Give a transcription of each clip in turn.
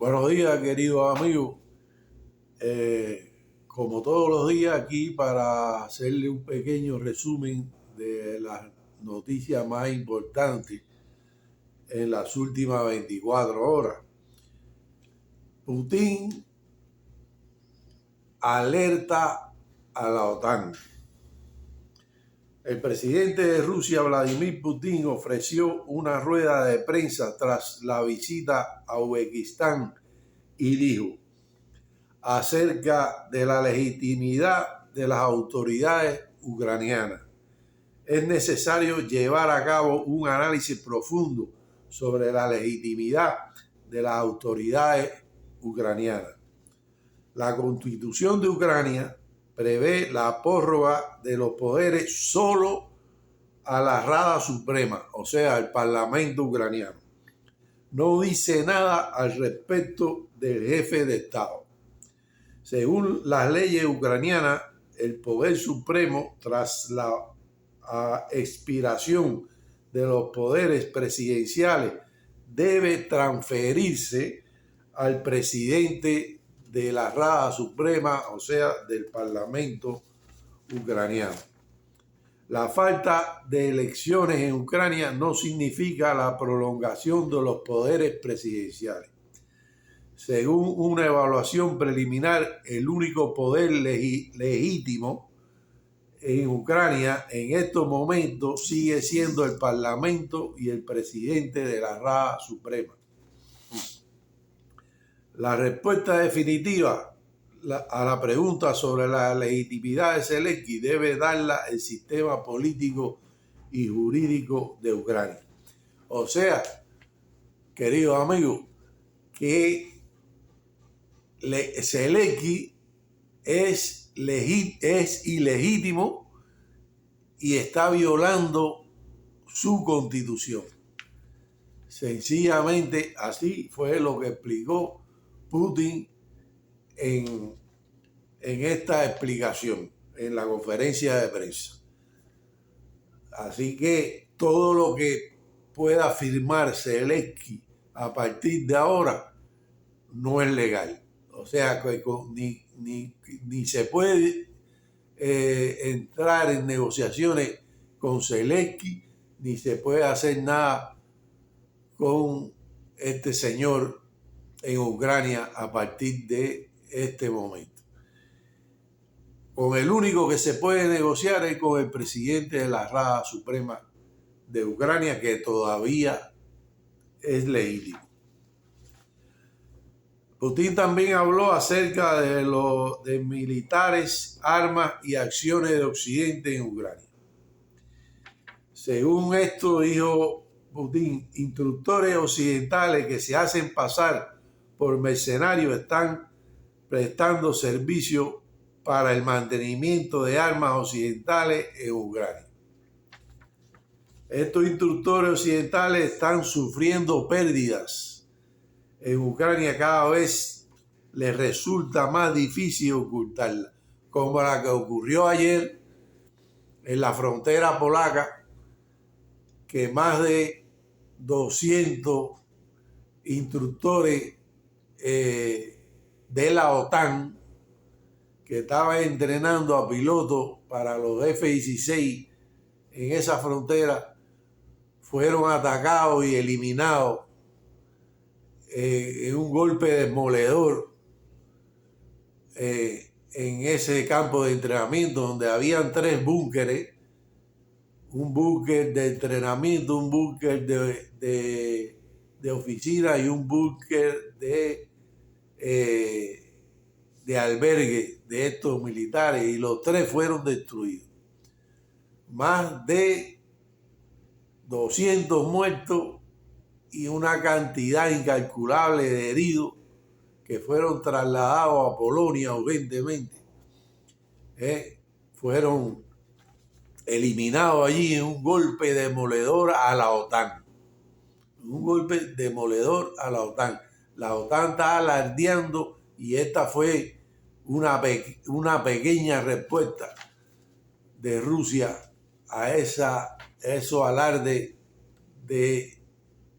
Buenos días, queridos amigos. Como todos los días, aquí para hacerle un pequeño resumen de las noticias más importantes en las últimas 24 horas. Putin alerta a la OTAN. El presidente de Rusia, Vladimir Putin, ofreció una rueda de prensa tras la visita a Uzbekistán y dijo acerca de la legitimidad de las autoridades ucranianas. Es necesario llevar a cabo un análisis profundo sobre la legitimidad de las autoridades ucranianas. La Constitución de Ucrania prevé la prórroga de los poderes solo a la Rada Suprema, o sea, al Parlamento ucraniano. No dice nada al respecto del jefe de Estado. Según las leyes ucranianas, el poder supremo, tras la expiración de los poderes presidenciales, debe transferirse al presidente de la Rada Suprema, o sea, del Parlamento ucraniano. La falta de elecciones en Ucrania no significa la prolongación de los poderes presidenciales. Según una evaluación preliminar, el único poder legítimo en Ucrania en estos momentos sigue siendo el Parlamento y el presidente de la Rada Suprema. La respuesta definitiva a la pregunta sobre la legitimidad de Zelensky debe darla el sistema político y jurídico de Ucrania. O sea, queridos amigos, que Zelensky es ilegítimo y está violando su constitución. Sencillamente así fue lo que explicó Putin en esta explicación, en la conferencia de prensa. Así que todo lo que pueda firmar Zelensky a partir de ahora no es legal. O sea, que ni se puede entrar en negociaciones con Zelensky, ni se puede hacer nada con este señor en Ucrania a partir de este momento. Con el único que se puede negociar es con el presidente de la Rada Suprema de Ucrania, que todavía es legítimo. Putin también habló acerca de militares, armas y acciones de Occidente en Ucrania. Según esto, dijo Putin, instructores occidentales que se hacen pasar por mercenarios están prestando servicio para el mantenimiento de armas occidentales en Ucrania. Estos instructores occidentales están sufriendo pérdidas en Ucrania, cada vez les resulta más difícil ocultarla, como la que ocurrió ayer en la frontera polaca, que más de 200 instructores de la OTAN que estaban entrenando a pilotos para los F-16 en esa frontera fueron atacados y eliminados en un golpe demoledor en ese campo de entrenamiento, donde habían 3 búnkeres: un búnker de entrenamiento, un búnker de oficina y un búnker de albergue de estos militares, y los 3 fueron destruidos. Más de 200 muertos y una cantidad incalculable de heridos que fueron trasladados a Polonia urgentemente. Fueron eliminados allí en un golpe demoledor a la OTAN. Un golpe demoledor a la OTAN. La OTAN está alardeando y esta fue una pequeña respuesta de Rusia a esos alardes de,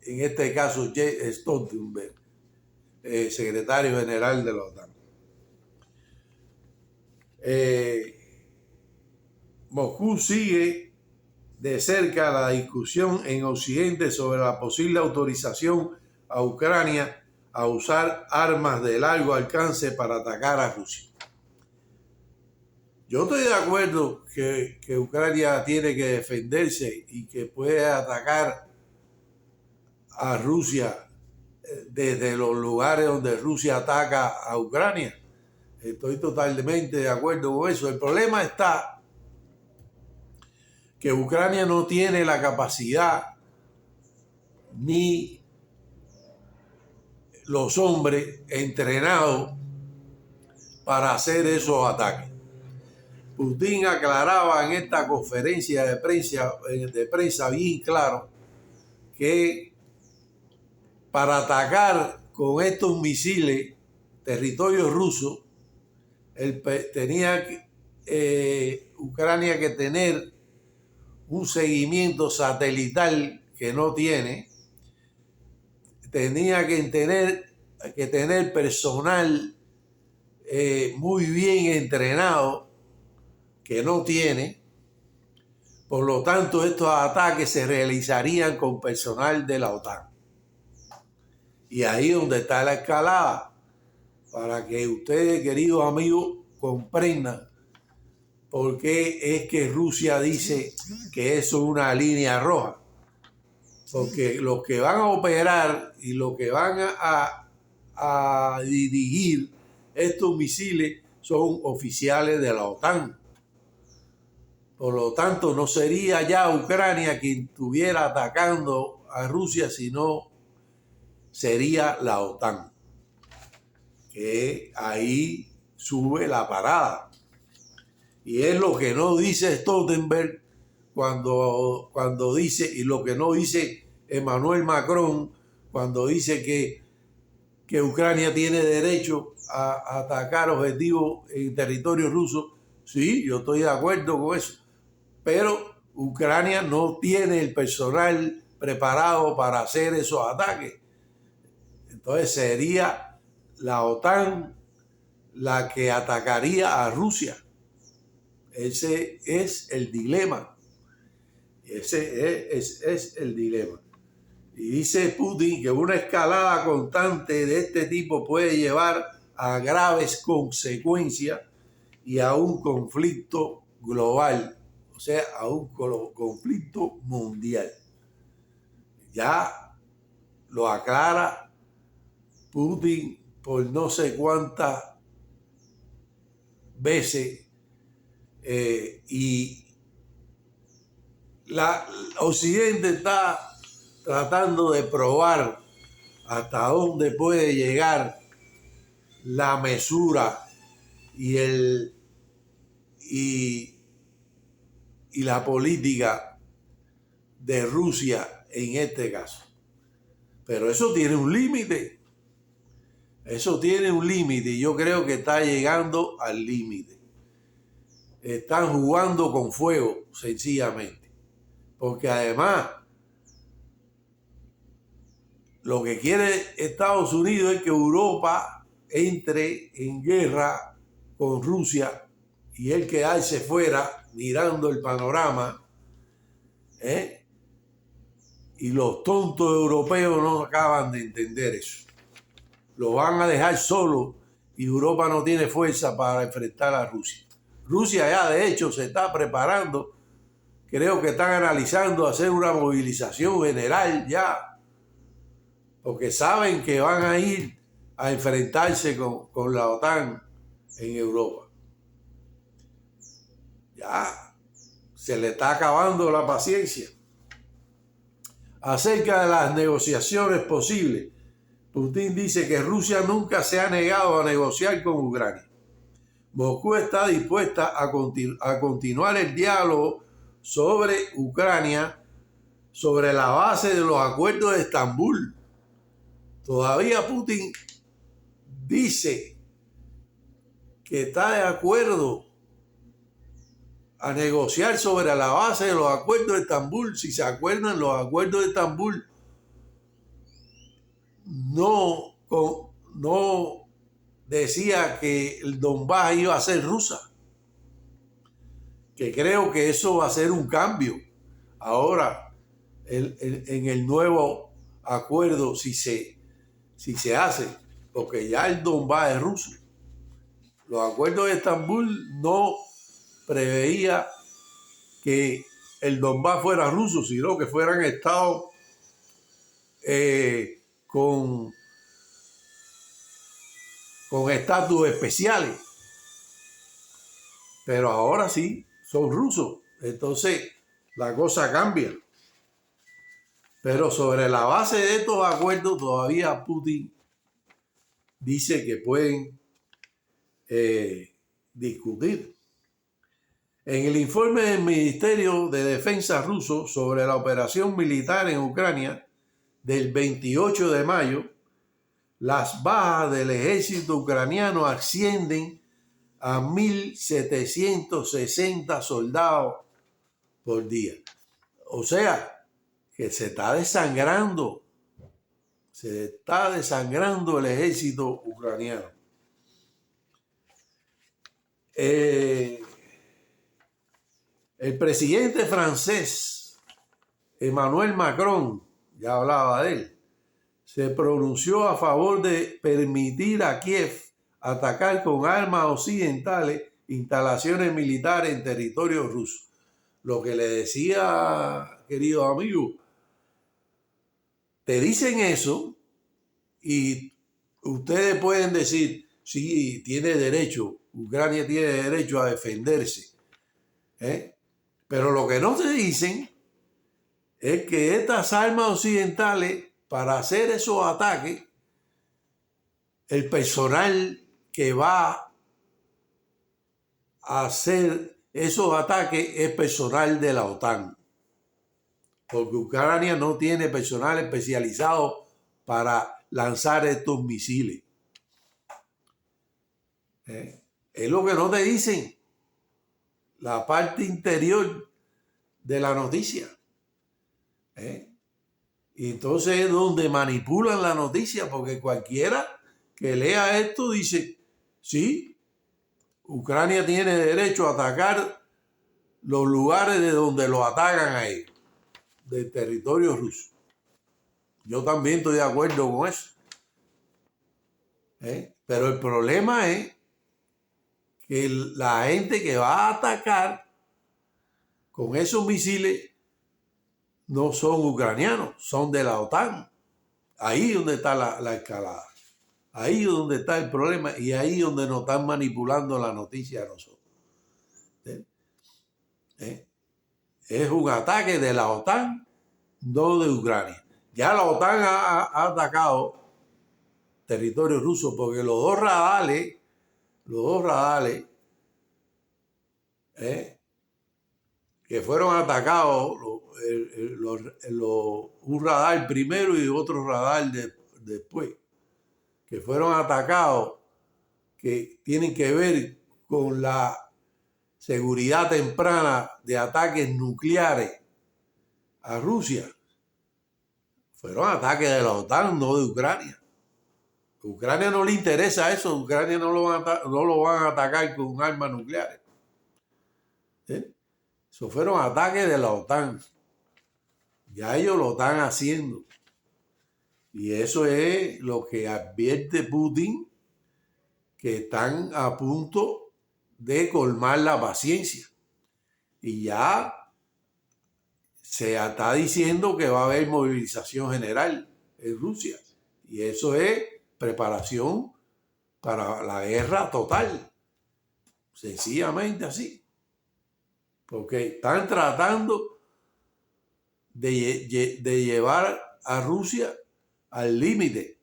en este caso, Jens Stoltenberg. secretario general de la OTAN. Moscú sigue de cerca la discusión en Occidente sobre la posible autorización a Ucrania a usar armas de largo alcance para atacar a Rusia. Yo estoy de acuerdo que Ucrania tiene que defenderse y que puede atacar a Rusia desde los lugares donde Rusia ataca a Ucrania. Estoy totalmente de acuerdo con eso. El problema está que Ucrania no tiene la capacidad ni los hombres entrenados para hacer esos ataques. Putin aclaraba en esta conferencia de prensa bien claro que para atacar con estos misiles territorio ruso, tenía Ucrania que tener un seguimiento satelital que no tiene, tenía que tener personal muy bien entrenado que no tiene. Por lo tanto, estos ataques se realizarían con personal de la OTAN. Y ahí es donde está la escalada, para que ustedes, queridos amigos, comprendan por qué es que Rusia dice que eso es una línea roja. Porque los que van a operar y los que van a dirigir estos misiles son oficiales de la OTAN. Por lo tanto, no sería ya Ucrania quien estuviera atacando a Rusia, sino sería la OTAN, que ahí sube la parada. Y es lo que no dice Stoltenberg cuando dice, y lo que no dice Emmanuel Macron cuando dice que Ucrania tiene derecho a atacar objetivos en territorio ruso. Sí, yo estoy de acuerdo con eso. Pero Ucrania no tiene el personal preparado para hacer esos ataques. Entonces sería la OTAN la que atacaría a Rusia. Ese es el dilema. Ese es el dilema. Y dice Putin que una escalada constante de este tipo puede llevar a graves consecuencias y a un conflicto global, o sea, a un conflicto mundial. Ya lo aclara Putin por no sé cuántas veces. Y Occidente está tratando de probar hasta dónde puede llegar la mesura y la política de Rusia en este caso. Pero eso tiene un límite. Eso tiene un límite y yo creo que está llegando al límite. Están jugando con fuego, sencillamente. Porque además, lo que quiere Estados Unidos es que Europa entre en guerra con Rusia y él quedarse fuera mirando el panorama. Y los tontos europeos no acaban de entender eso. Lo van a dejar solo y Europa no tiene fuerza para enfrentar a Rusia. Rusia ya de hecho se está preparando, creo que están analizando hacer una movilización general ya, porque saben que van a ir a enfrentarse con la OTAN en Europa. Ya se le está acabando la paciencia. Acerca de las negociaciones posibles, Putin dice que Rusia nunca se ha negado a negociar con Ucrania. Moscú está dispuesta a continuar el diálogo sobre Ucrania sobre la base de los acuerdos de Estambul. Todavía Putin dice que está de acuerdo a negociar sobre la base de los acuerdos de Estambul. Si se acuerdan, los acuerdos de Estambul no no decía que el Donbass iba a ser rusa, que creo que eso va a ser un cambio ahora en el nuevo acuerdo, si se hace, porque ya el Donbass es ruso. Los acuerdos de Estambul no preveía que el Donbass fuera ruso, sino que fueran estados con estatus especiales. Pero ahora sí, son rusos. Entonces, la cosa cambia. Pero sobre la base de estos acuerdos, todavía Putin dice que pueden discutir. En el informe del Ministerio de Defensa ruso sobre la operación militar en Ucrania del 28 de mayo, las bajas del ejército ucraniano ascienden a 1.760 soldados por día. O sea, que se está desangrando el ejército ucraniano. El presidente francés Emmanuel Macron, ya hablaba de él, se pronunció a favor de permitir a Kiev atacar con armas occidentales instalaciones militares en territorio ruso. Lo que le decía, querido amigo, te dicen eso y ustedes pueden decir, sí, tiene derecho, Ucrania tiene derecho a defenderse. Pero lo que no te dicen es que estas armas occidentales, para hacer esos ataques, el personal que va a hacer esos ataques es personal de la OTAN. Porque Ucrania no tiene personal especializado para lanzar estos misiles. Es lo que no te dicen. La parte interior de la noticia. Y entonces es donde manipulan la noticia, porque cualquiera que lea esto dice, sí, Ucrania tiene derecho a atacar los lugares de donde lo atacan a ellos, del territorio ruso. Yo también estoy de acuerdo con eso. Pero el problema es que la gente que va a atacar con esos misiles no son ucranianos, son de la OTAN. Ahí es donde está la escalada. Ahí es donde está el problema y ahí es donde nos están manipulando la noticia a nosotros. Es un ataque de la OTAN, no de Ucrania. Ya la OTAN ha atacado territorio ruso porque los dos radares, que fueron atacados, un radar primero y otro radar después, que fueron atacados, que tienen que ver con la seguridad temprana de ataques nucleares a Rusia, fueron ataques de la OTAN, no de Ucrania. A Ucrania no le interesa eso, a Ucrania no lo van a atacar con armas nucleares. Eso fueron ataques de la OTAN. Ya ellos lo están haciendo. Y eso es lo que advierte Putin, que están a punto de colmar la paciencia. Y ya se está diciendo que va a haber movilización general en Rusia. Y eso es preparación para la guerra total. Sencillamente así. Porque están tratando de llevar a Rusia al límite.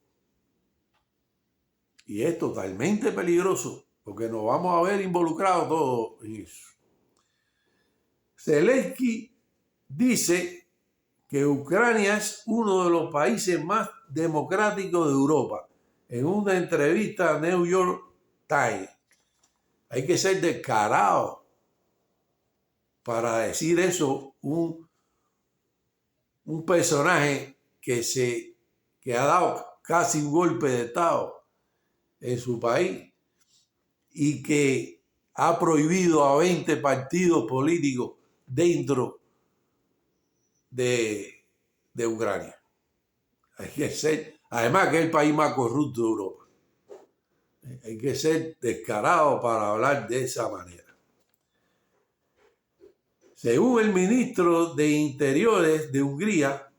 Y es totalmente peligroso, porque nos vamos a ver involucrados todos en eso. Zelensky dice que Ucrania es uno de los países más democráticos de Europa. En una entrevista a New York Times. Hay que ser descarado para decir eso, un personaje que ha dado casi un golpe de Estado en su país y que ha prohibido a 20 partidos políticos dentro de Ucrania. Hay que ser, además que es el país más corrupto de Europa. Hay que ser descarado para hablar de esa manera. Según el ministro de Interiores de Hungría,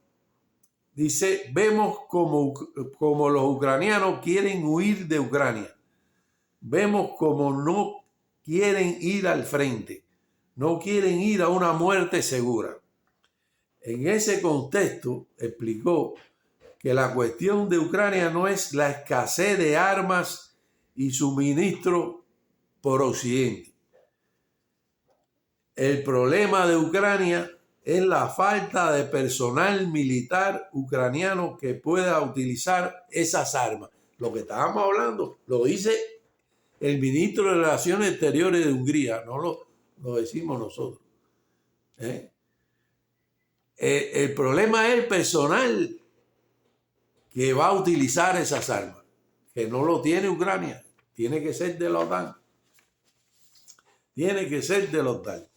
dice, vemos como los ucranianos quieren huir de Ucrania. Vemos como no quieren ir al frente. No quieren ir a una muerte segura. En ese contexto, explicó que la cuestión de Ucrania no es la escasez de armas y suministro por Occidente. El problema de Ucrania es la falta de personal militar ucraniano que pueda utilizar esas armas. Lo que estábamos hablando lo dice el ministro de Relaciones Exteriores de Hungría, no lo decimos nosotros. El problema es el personal que va a utilizar esas armas, que no lo tiene Ucrania, tiene que ser de la OTAN. Tiene que ser de la OTAN.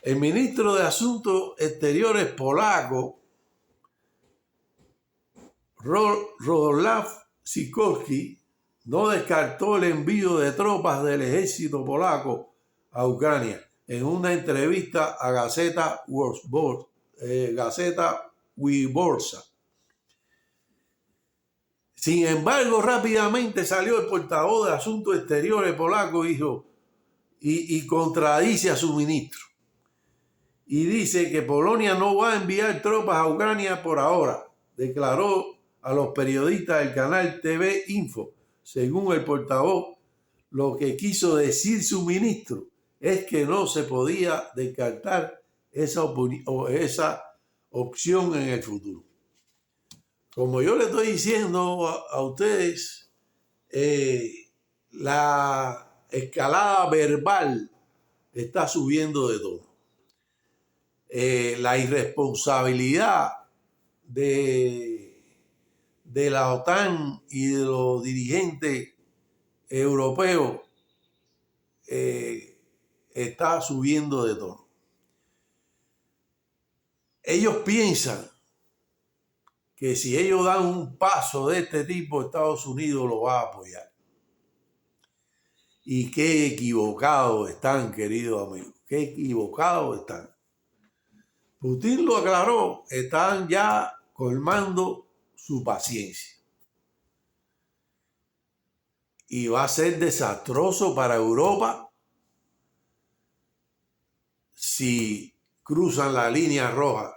El ministro de Asuntos Exteriores polaco, Rodolaf Sikorski, no descartó el envío de tropas del ejército polaco a Ucrania en una entrevista a Gazeta Wyborcza. Sin embargo, rápidamente salió el portavoz de Asuntos Exteriores polaco y contradice a su ministro. Y dice que Polonia no va a enviar tropas a Ucrania por ahora, declaró a los periodistas del canal TV Info. Según el portavoz, lo que quiso decir su ministro es que no se podía descartar esa opción en el futuro. Como yo le estoy diciendo a ustedes, la escalada verbal está subiendo de tono. La irresponsabilidad de la OTAN y de los dirigentes europeos está subiendo de tono. Ellos piensan que si ellos dan un paso de este tipo, Estados Unidos lo va a apoyar. Y qué equivocados están, queridos amigos, qué equivocados están. Putin lo aclaró, están ya colmando su paciencia. Y va a ser desastroso para Europa si cruzan la línea roja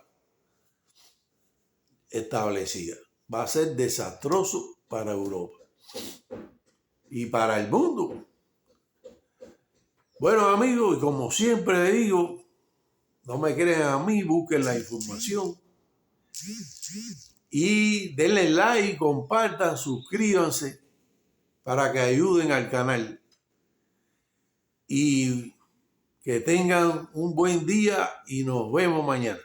establecida. Va a ser desastroso para Europa y para el mundo. Bueno, amigos, y como siempre digo, no me crean a mí, busquen la información y denle like, compartan, suscríbanse para que ayuden al canal y que tengan un buen día y nos vemos mañana.